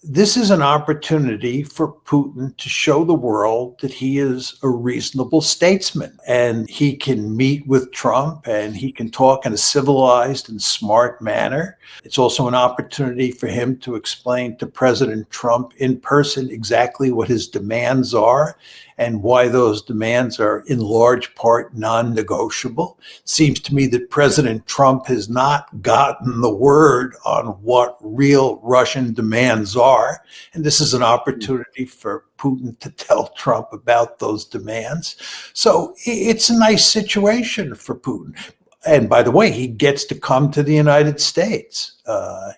this is an opportunity for Putin to show the world that he is a reasonable statesman, and he can meet with Trump and he can talk in a civilized and smart manner. It's also an opportunity for him to explain to President Trump in person exactly what his demands are and why those demands are in large part non-negotiable. It seems to me that President Trump has not gotten the word on what real Russian demands are. And this is an opportunity for Putin to tell Trump about those demands. So it's a nice situation for Putin. And by the way, he gets to come to the United States.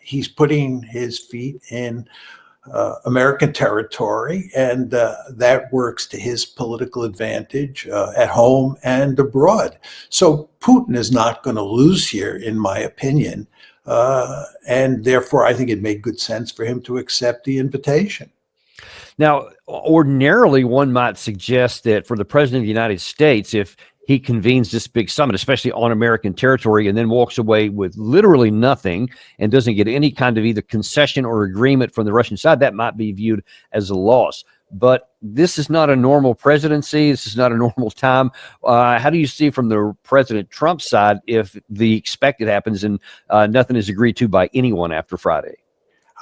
He's putting his feet in American territory, and that works to his political advantage at home and abroad. So Putin is not going to lose here, in my opinion, and therefore I think it made good sense for him to accept the invitation. Now, ordinarily, one might suggest that for the President of the United States, if he convenes this big summit, especially on American territory, and then walks away with literally nothing and doesn't get any kind of either concession or agreement from the Russian side, that might be viewed as a loss. But this is not a normal presidency. This is not a normal time. How do you see from the President Trump side if the expected happens and nothing is agreed to by anyone after Friday?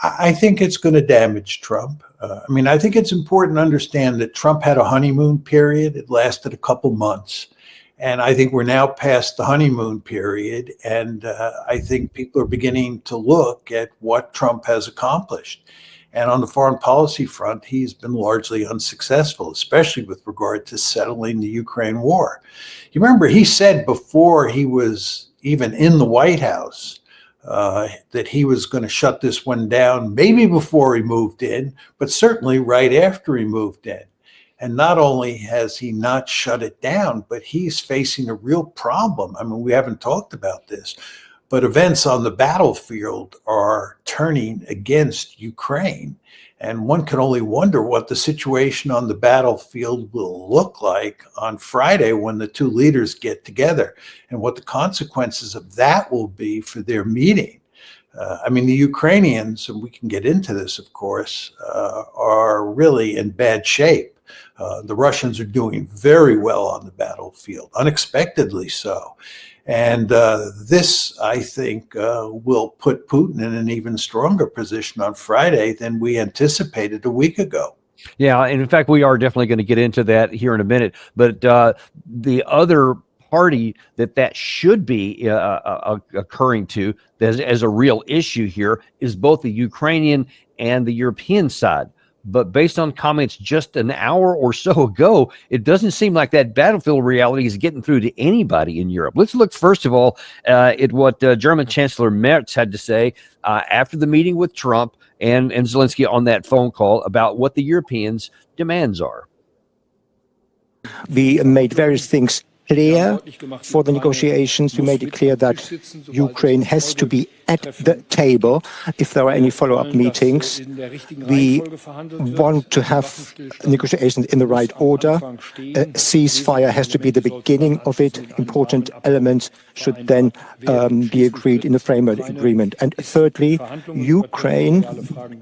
I think it's going to damage Trump. I think it's important to understand that Trump had a honeymoon period. It lasted a couple months. And I think we're now past the honeymoon period. And I think people are beginning to look at what Trump has accomplished. And on the foreign policy front, he's been largely unsuccessful, especially with regard to settling the Ukraine war. You remember he said before he was even in the White House that he was going to shut this one down, maybe before he moved in, but certainly right after he moved in. And not only has he not shut it down, but he's facing a real problem. We haven't talked about this, but events on the battlefield are turning against Ukraine. And one can only wonder what the situation on the battlefield will look like on Friday when the two leaders get together, and what the consequences of that will be for their meeting. The Ukrainians, and we can get into this, of course, are really in bad shape. The Russians are doing very well on the battlefield, unexpectedly so. And this, I think, will put Putin in an even stronger position on Friday than we anticipated a week ago. Yeah, and in fact, we are definitely going to get into that here in a minute. But the other party that should be occurring to as a real issue here is both the Ukrainian and the European side. But based on comments just an hour or so ago, it doesn't seem like that battlefield reality is getting through to anybody in Europe. Let's look, first of all, at what German Chancellor Merz had to say after the meeting with Trump and Zelenskyy on that phone call about what the Europeans' demands are. We made various things clear for the negotiations. We made it clear that Ukraine has to be at the table if there are any follow-up meetings. We want to have negotiations in the right order. A ceasefire has to be the beginning of it. Important elements should then be agreed in the framework agreement. And thirdly, Ukraine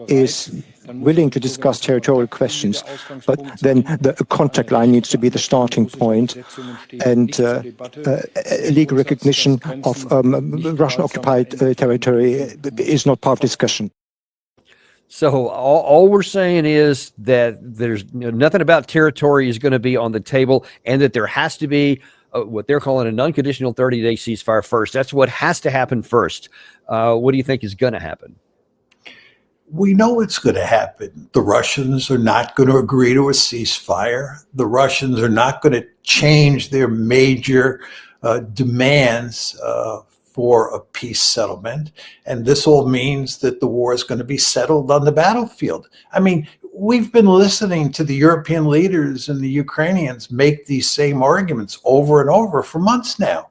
is willing to discuss territorial questions, but then the contact line needs to be the starting point, and legal recognition of Russian-occupied territory is not part of discussion. So all we're saying is that there's nothing about territory is going to be on the table, and that there has to be what they're calling an unconditional 30-day ceasefire first. That's what has to happen first. What do you think is going to happen? We know it's going to happen. The Russians are not going to agree to a ceasefire. The Russians are not going to change their major demands for a peace settlement. And this all means that the war is going to be settled on the battlefield. We've been listening to the European leaders and the Ukrainians make these same arguments over and over for months now.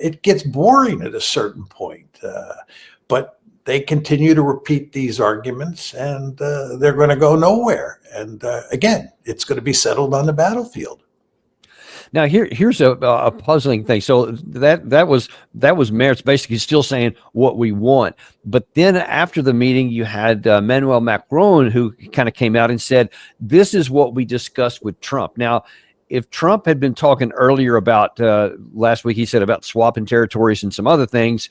It gets boring at a certain point, but they continue to repeat these arguments, and they're going to go nowhere. And again, it's going to be settled on the battlefield. Now here's a puzzling thing. So that was Merz basically still saying what we want. But then after the meeting, you had Emmanuel Macron, who kind of came out and said, "This is what we discussed with Trump." Now, if Trump had been talking earlier about last week, he said about swapping territories and some other things.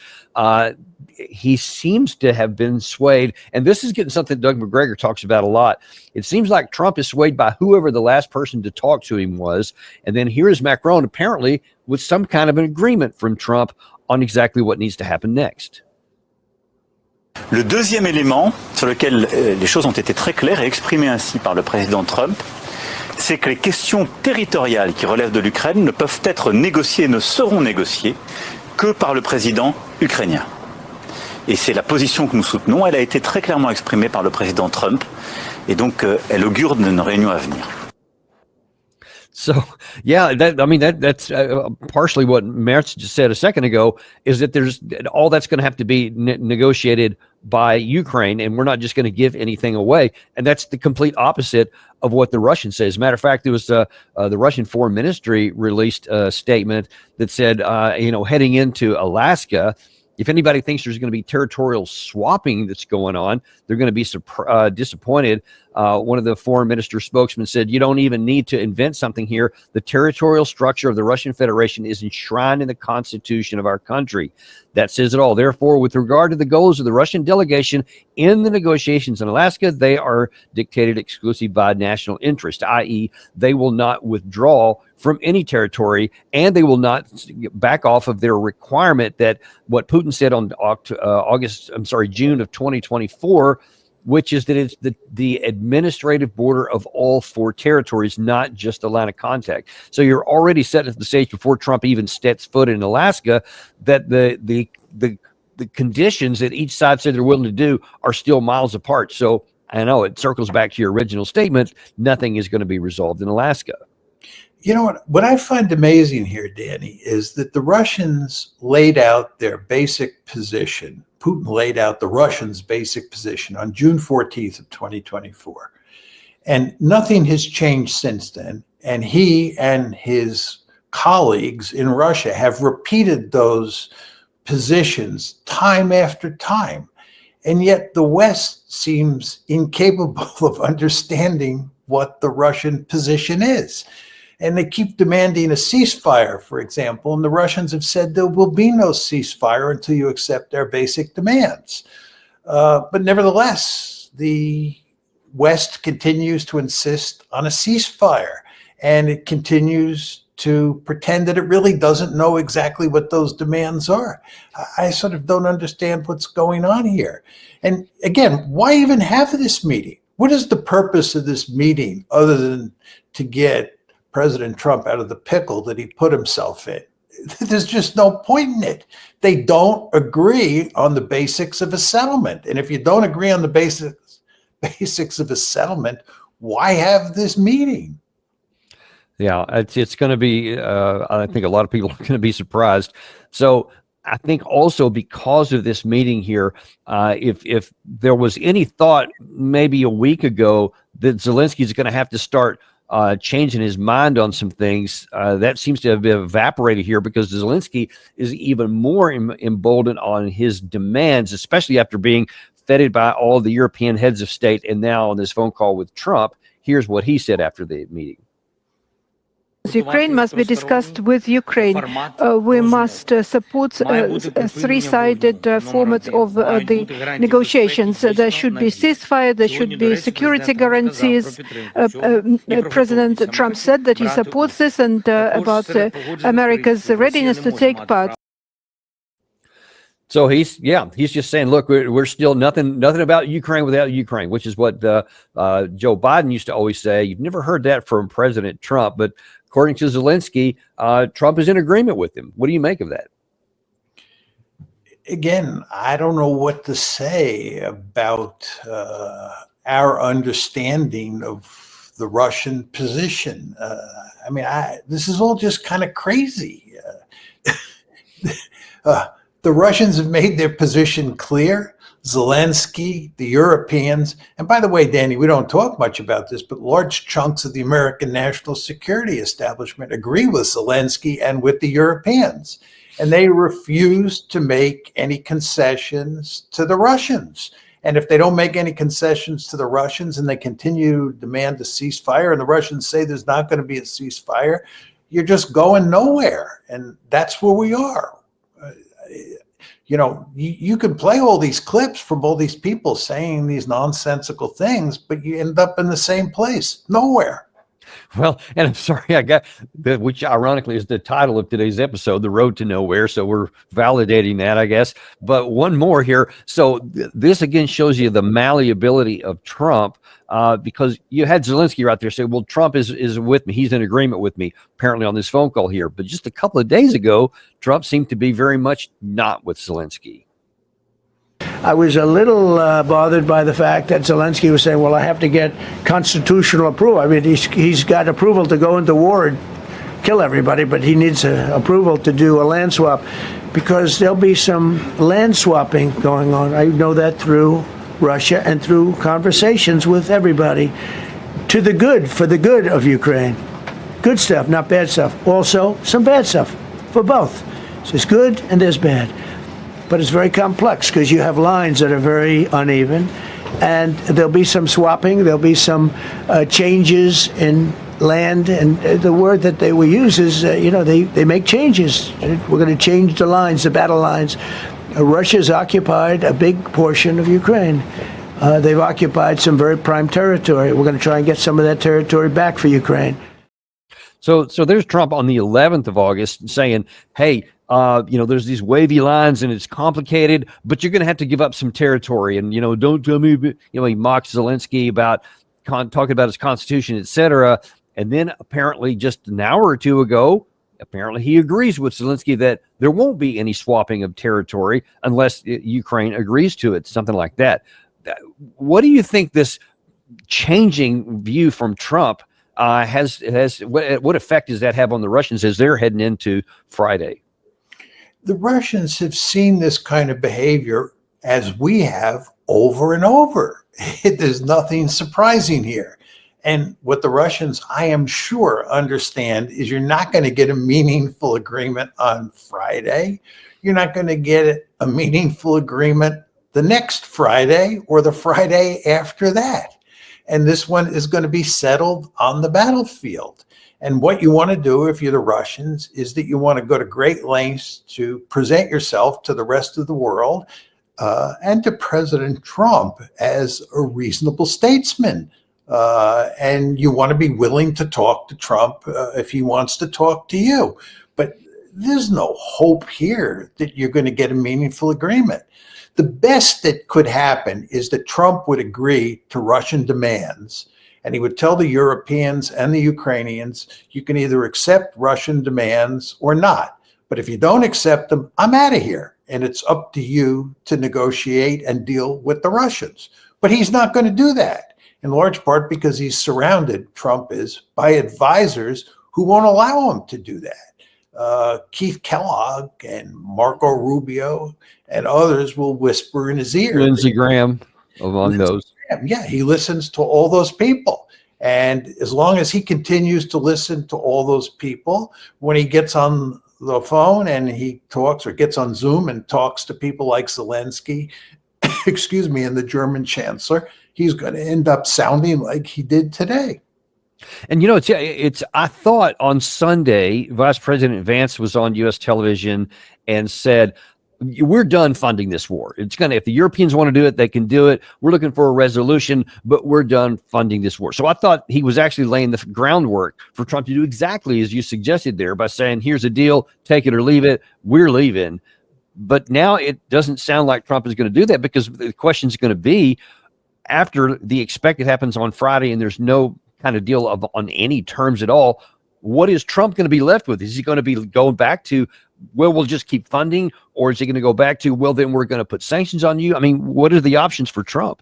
He seems to have been swayed, and this is getting something Doug McGregor talks about a lot. It seems like Trump is swayed by whoever the last person to talk to him was, and then here is Macron apparently with some kind of an agreement from Trump on exactly what needs to happen next. Le deuxième élément sur lequel les choses ont été très claires et exprimées ainsi par le président Trump, c'est que les questions territoriales qui relèvent de l'Ukraine ne peuvent être négociées, ne seront négociées que par le président ukrainien. Et c'est la position que nous soutenons. Elle a été très clairement exprimée par le président Trump, et donc elle augure d'une réunion à venir. So, yeah, that's partially what Merz just said a second ago, is that there's all that's going to have to be negotiated by Ukraine, and we're not just going to give anything away. And that's the complete opposite of what the Russians say. As a matter of fact, it was the Russian Foreign Ministry released a statement that said, heading into Alaska, if anybody thinks there's going to be territorial swapping that's going on, they're going to be disappointed. One of the foreign minister spokesmen said, "You don't even need to invent something here. The territorial structure of the Russian Federation is enshrined in the Constitution of our country. That says it all. Therefore, with regard to the goals of the Russian delegation in the negotiations in Alaska, they are dictated exclusively by national interest, i.e., they will not withdraw from any territory, and they will not back off of their requirement that what Putin said on June of 2024, which is that it's the administrative border of all four territories, not just the line of contact." So you're already setting the stage before Trump even steps foot in Alaska that the conditions that each side said they're willing to do are still miles apart. So I know it circles back to your original statement. Nothing is going to be resolved in Alaska. You know what I find amazing here, Danny, is that the Russians laid out their basic position. Putin laid out the Russians' basic position on June 14th of 2024. And nothing has changed since then. And he and his colleagues in Russia have repeated those positions time after time. And yet the West seems incapable of understanding what the Russian position is. And they keep demanding a ceasefire, for example, and the Russians have said there will be no ceasefire until you accept our basic demands. But nevertheless, the West continues to insist on a ceasefire, and it continues to pretend that it really doesn't know exactly what those demands are. I sort of don't understand what's going on here. And again, why even have this meeting? What is the purpose of this meeting other than to get President Trump out of the pickle that he put himself in? There's just no point in it. They don't agree on the basics of a settlement. And if you don't agree on the basics of a settlement, why have this meeting? Yeah, it's going to be, I think a lot of people are going to be surprised. So I think also because of this meeting here, if there was any thought maybe a week ago that Zelenskyy is going to have to start changing his mind on some things, that seems to have been evaporated here, because Zelenskyy is even more emboldened on his demands, especially after being feted by all the European heads of state. And now on this phone call with Trump, here's what he said after the meeting. Ukraine must be discussed with Ukraine. We must support three-sided formats of the negotiations. There should be ceasefire, there should be security guarantees. President Trump said that he supports this, and about America's readiness to take part. So he's just saying, look, we're still nothing about Ukraine without Ukraine, which is what Joe Biden used to always say. You've never heard that from President Trump, but according to Zelenskyy, Trump is in agreement with him. What do you make of that? Again, I don't know what to say about our understanding of the Russian position. I mean, this is all just kind of crazy. The Russians have made their position clear. Zelenskyy, the Europeans, and by the way, Danny, we don't talk much about this, but large chunks of the American national security establishment agree with Zelenskyy and with the Europeans. And they refuse to make any concessions to the Russians. And if they don't make any concessions to the Russians and they continue to demand a ceasefire and the Russians say there's not going to be a ceasefire, you're just going nowhere. And that's where we are. You know, you can play all these clips from all these people saying these nonsensical things, but you end up in the same place, nowhere. Well, and I'm sorry, I got that, which ironically is the title of today's episode, The Road to Nowhere. So we're validating that, I guess. But one more here. So this again shows you the malleability of Trump, because you had Zelenskyy right there say, well, Trump is with me. He's in agreement with me, apparently on this phone call here. But just a couple of days ago, Trump seemed to be very much not with Zelenskyy. I was a little bothered by the fact that Zelenskyy was saying, well, I have to get constitutional approval. I mean, he's got approval to go into war and kill everybody, but he needs approval to do a land swap, because there'll be some land swapping going on. I know that through Russia and through conversations with everybody, to the good, for the good of Ukraine. Good stuff, not bad stuff. Also, some bad stuff for both. So there's good and there's bad. But it's very complex because you have lines that are very uneven, and there'll be some swapping, there'll be some changes in land, and the word that they will use is, they make changes. We're going to change the lines, the battle lines. Russia's occupied a big portion of Ukraine. They've occupied some very prime territory. We're going to try and get some of that territory back for Ukraine. So there's Trump on the 11th of August saying, hey, there's these wavy lines and it's complicated, but you're going to have to give up some territory. And, don't tell me, he mocks Zelenskyy about talking about his constitution, et cetera. And then apparently just an hour or two ago, apparently he agrees with Zelenskyy that there won't be any swapping of territory unless Ukraine agrees to it, something like that. What do you think this changing view from Trump has what effect does that have on the Russians as they're heading into Friday? The Russians have seen this kind of behavior, as we have, over and over. There's nothing surprising here. And what the Russians, I am sure, understand is you're not going to get a meaningful agreement on Friday. You're not going to get a meaningful agreement the next Friday or the Friday after that. And this one is going to be settled on the battlefield. And what you want to do if you're the Russians is that you want to go to great lengths to present yourself to the rest of the world and to President Trump as a reasonable statesman. And you want to be willing to talk to Trump if he wants to talk to you. But there's no hope here that you're going to get a meaningful agreement. The best that could happen is that Trump would agree to Russian demands, and he would tell the Europeans and the Ukrainians, you can either accept Russian demands or not. But if you don't accept them, I'm out of here. And it's up to you to negotiate and deal with the Russians. But he's not going to do that, in large part because he's surrounded, Trump is, by advisors who won't allow him to do that. Keith Kellogg and Marco Rubio and others will whisper in his ear. Lindsey Graham among those. Yeah, he listens to all those people. And as long as he continues to listen to all those people, when he gets on the phone and he talks, or gets on Zoom and talks to people like Zelenskyy, and the German chancellor, he's going to end up sounding like he did today. And it's I thought on Sunday, Vice President Vance was on U.S. television and said, we're done funding this war. It's going to, if the Europeans want to do it, they can do it. We're looking for a resolution, but we're done funding this war. So I thought he was actually laying the groundwork for Trump to do exactly as you suggested there by saying, here's a deal, take it or leave it. We're leaving. But now it doesn't sound like Trump is going to do that, because the question is going to be, after the expected happens on Friday and there's no kind of deal on any terms at all, what is Trump going to be left with? Is he going to be going back to, well, we'll just keep funding, or is he going to go back to, well, then we're going to put sanctions on you? I mean, what are the options for Trump?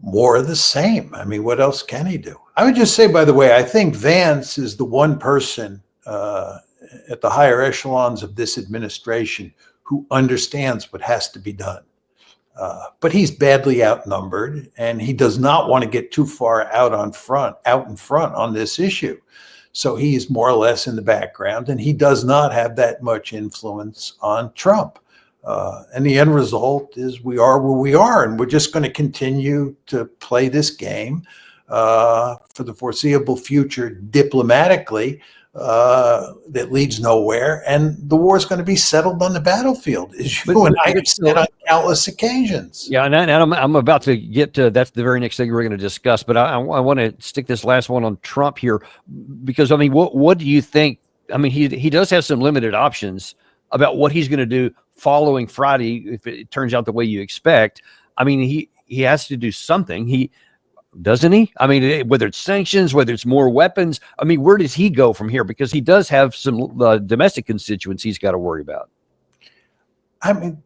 More of the same. I mean, what else can he do? I would just say, by the way, I think Vance is the one person at the higher echelons of this administration who understands what has to be done. But he's badly outnumbered, and he does not want to get too far out in front on this issue. So he is more or less in the background, and he does not have that much influence on Trump. And the end result is we are where we are, and we're just going to continue to play this game for the foreseeable future diplomatically. That leads nowhere, and the war is going to be settled on the battlefield, as you and I have said on countless occasions. Yeah, and I'm about to get to that's the very next thing we're going to discuss, but I want to stick this last one on Trump here, because I mean, what do you think? I mean, he does have some limited options about what he's going to do following Friday if it turns out the way you expect. I mean, he has to do something. Doesn't he? I mean, whether it's sanctions, whether it's more weapons, I mean, where does he go from here? Because he does have some domestic constituents he's got to worry about. I mean,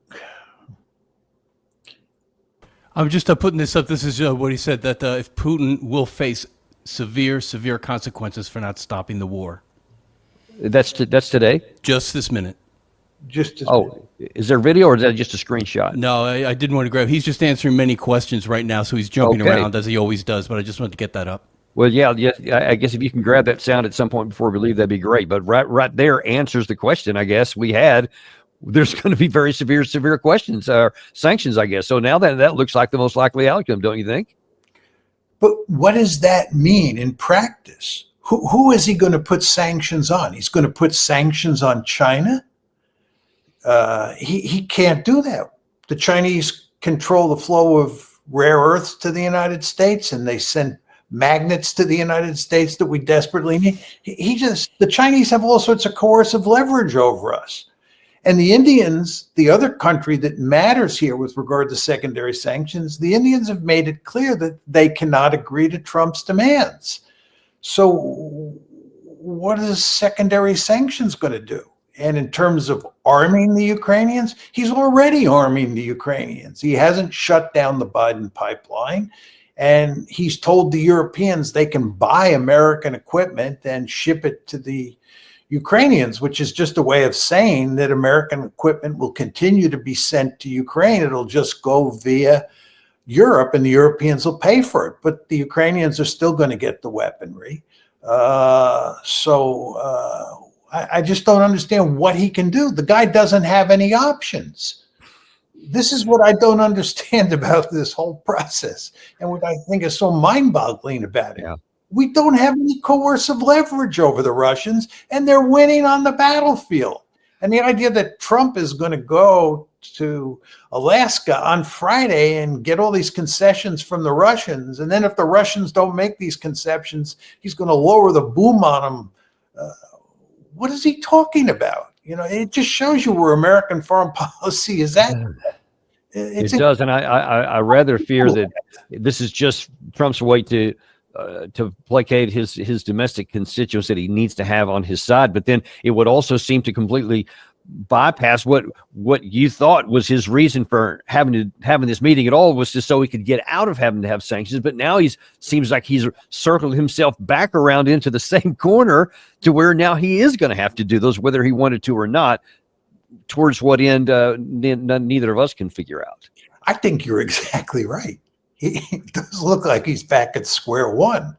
I'm just putting this up. This is what he said, that if Putin will face severe consequences for not stopping the war. That's today? Just this minute. Is there video, or is that just a screenshot? No, I didn't want to grab. He's just answering many questions right now, so he's jumping around as he always does. But I just wanted to get that up. Well, yeah. I guess if you can grab that sound at some point before we leave, that'd be great. But right there answers the question. I guess we had. There's going to be very severe questions or sanctions. I guess so. Now that looks like the most likely outcome, don't you think? But what does that mean in practice? Who is he going to put sanctions on? He's going to put sanctions on China. He can't do that. The Chinese control the flow of rare earths to the United States, and they send magnets to the United States that we desperately need. The Chinese have all sorts of coercive leverage over us. And the Indians, the other country that matters here with regard to secondary sanctions, the Indians have made it clear that they cannot agree to Trump's demands. So what is secondary sanctions going to do? And in terms of arming the Ukrainians, he's already arming the Ukrainians. He hasn't shut down the Biden pipeline. And he's told the Europeans they can buy American equipment and ship it to the Ukrainians, which is just a way of saying that American equipment will continue to be sent to Ukraine. It'll just go via Europe, and the Europeans will pay for it. But the Ukrainians are still going to get the weaponry. I just don't understand what he can do. The guy doesn't have any options. This is what I don't understand about this whole process, and what I think is so mind-boggling about it. Yeah. We don't have any coercive leverage over the Russians, and they're winning on the battlefield. And the idea that Trump is going to go to Alaska on Friday and get all these concessions from the Russians, and then if the Russians don't make these concessions, he's going to lower the boom on them. What is he talking about? You know, it just shows you where American foreign policy is at. It does, and I rather fear that this is just Trump's way to placate his domestic constituents that he needs to have on his side. But then it would also seem to completely bypass what you thought was his reason for having this meeting at all, was just so he could get out of having to have sanctions. But now seems like he's circled himself back around into the same corner to where now he is going to have to do those, whether he wanted to or not, towards what end neither of us can figure out. I think you're exactly right. He does look like he's back at square one.